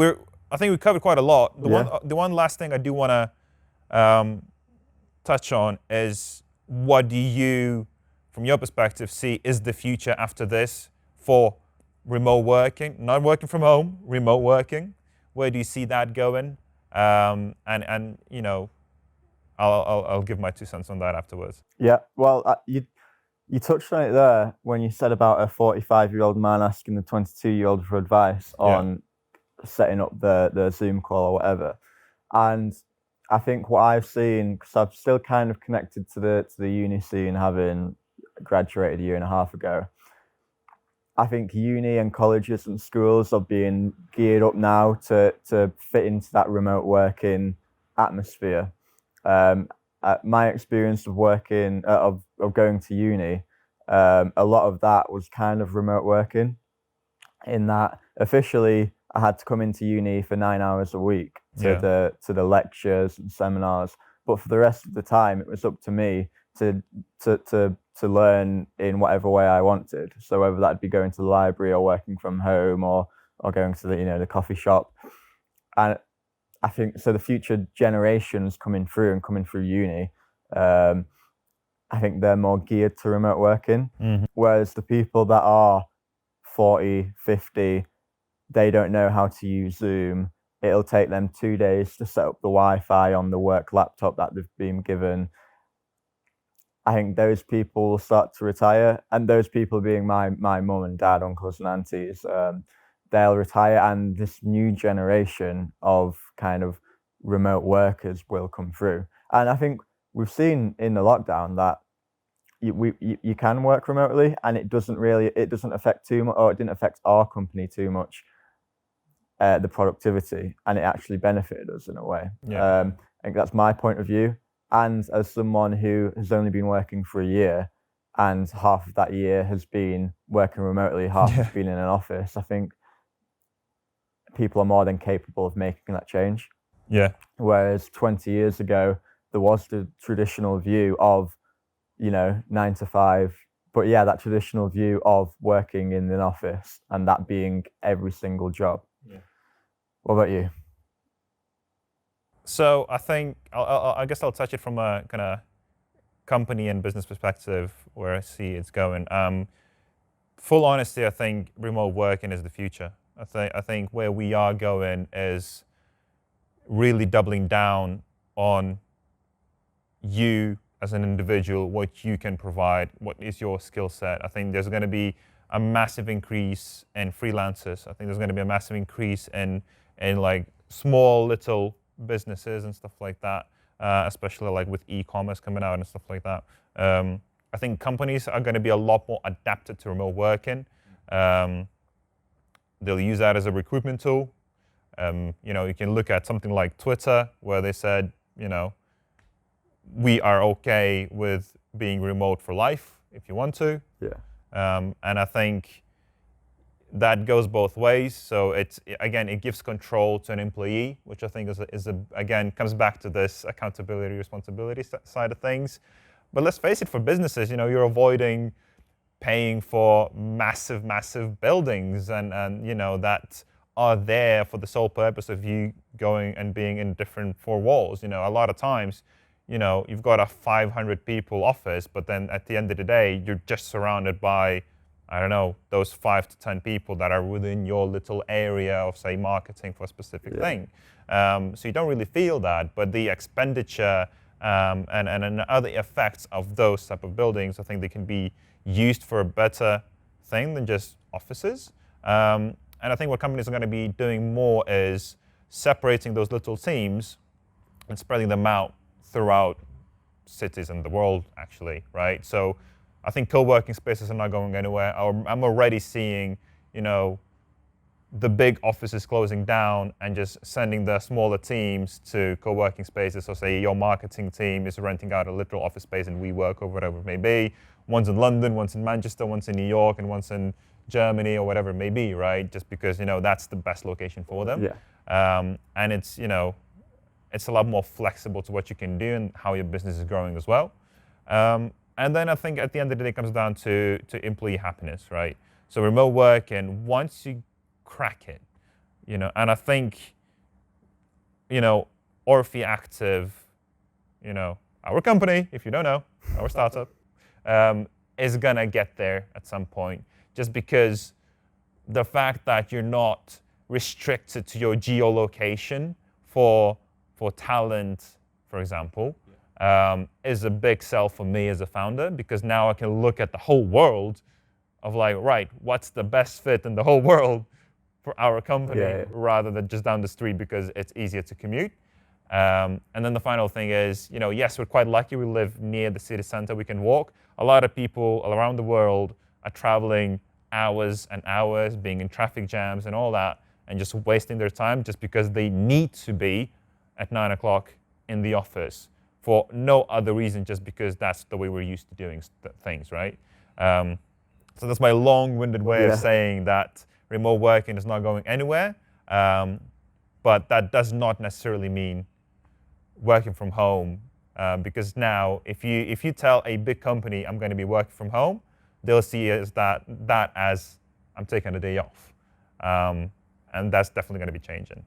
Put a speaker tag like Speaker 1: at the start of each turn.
Speaker 1: I think we covered quite a lot.
Speaker 2: Yeah.
Speaker 1: The one last thing I do want to touch on is, what do you, from your perspective, see is the future after this for remote working, not working from home, remote working? Where do you see that going? And you know, I'll give my 2 cents on that afterwards.
Speaker 2: Yeah. Well, you touched on it there when you said about a 45-year-old man asking the 22-year-old for advice on setting up the Zoom call or whatever. And I think what I've seen, because I'm still kind of connected to the uni scene, having graduated a year and a half ago, I think uni and colleges and schools are being geared up now to fit into that remote working atmosphere. My experience of working, of going to uni, a lot of that was kind of remote working, in that officially I had to come into uni for 9 hours a week to the lectures and seminars, but for the rest of the time it was up to me to learn in whatever way I wanted. So whether that'd be going to the library or working from home or going to the coffee shop. And I think so the future generations coming through uni, I think they're more geared to remote working.
Speaker 1: Mm-hmm.
Speaker 2: Whereas the people that are 40, 50, they don't know how to use Zoom. It'll take them 2 days to set up the Wi-Fi on the work laptop that they've been given. I think those people will start to retire, and those people being my mum and dad, uncles and aunties, they'll retire, and this new generation of kind of remote workers will come through. And I think we've seen in the lockdown that you can work remotely, and it doesn't affect too much, or it didn't affect our company too much, the productivity, and it actually benefited us in a way. I think that's my point of view. And as someone who has only been working for a year, and half of that year has been working remotely, half has been in an office, I think people are more than capable of making that change.
Speaker 1: Yeah.
Speaker 2: Whereas 20 years ago, there was the traditional view of, 9 to 5, but that traditional view of working in an office and that being every single job. Yeah. What about you?
Speaker 1: So I think I guess I'll touch it from a kind of company and business perspective, where I see it's going. Full honesty, I think remote working is the future. I think where we are going is really doubling down on you as an individual, what you can provide, what is your skill set. I think there's going to be a massive increase in freelancers. I think there's going to be a massive increase in like small little businesses and stuff like that, especially like with e-commerce coming out and stuff like that. I think companies are going to be a lot more adapted to remote working. They'll use that as a recruitment tool. You can look at something like Twitter, where they said, we are okay with being remote for life if you want to.
Speaker 2: Yeah.
Speaker 1: And I think that goes both ways. So it gives control to an employee, which I think again comes back to this accountability, responsibility side of things. But let's face it, for businesses, you're avoiding paying for massive buildings and that are there for the sole purpose of you going and being in different four walls. A lot of times, you've got a 500 people office, but then at the end of the day, you're just surrounded by, I don't know, those 5 to 10 people that are within your little area of, say, marketing for a specific thing. So you don't really feel that, but the expenditure and other effects of those type of buildings, I think they can be used for a better thing than just offices. And I think what companies are going to be doing more is separating those little teams and spreading them out throughout cities and the world, actually, right? So I think co-working spaces are not going anywhere. I'm already seeing, the big offices closing down and just sending the smaller teams to co-working spaces. So say your marketing team is renting out a literal office space in WeWork or whatever it may be. One's in London, one's in Manchester, one's in New York, and one's in Germany or whatever it may be, right? Just because, that's the best location for them.
Speaker 2: Yeah.
Speaker 1: And it's, it's a lot more flexible to what you can do and how your business is growing as well. And then I think at the end of the day, it comes down to employee happiness, right? So remote work, and once you crack it, And I think, Orfi Active, our company, if you don't know, our startup, is gonna get there at some point, just because the fact that you're not restricted to your geolocation for talent, for example, is a big sell for me as a founder, because now I can look at the whole world of like, right, what's the best fit in the whole world for our company, rather than just down the street because it's easier to commute. And then the final thing is, yes, we're quite lucky. We live near the city center. We can walk. A lot of people around the world are traveling hours and hours, being in traffic jams and all that, and just wasting their time just because they need to be at 9 o'clock in the office for no other reason, just because that's the way we're used to doing things, right? So that's my long-winded way of saying that remote working is not going anywhere, but that does not necessarily mean working from home, because now if you tell a big company I'm going to be working from home, they'll see as that as I'm taking a day off, and that's definitely going to be changing.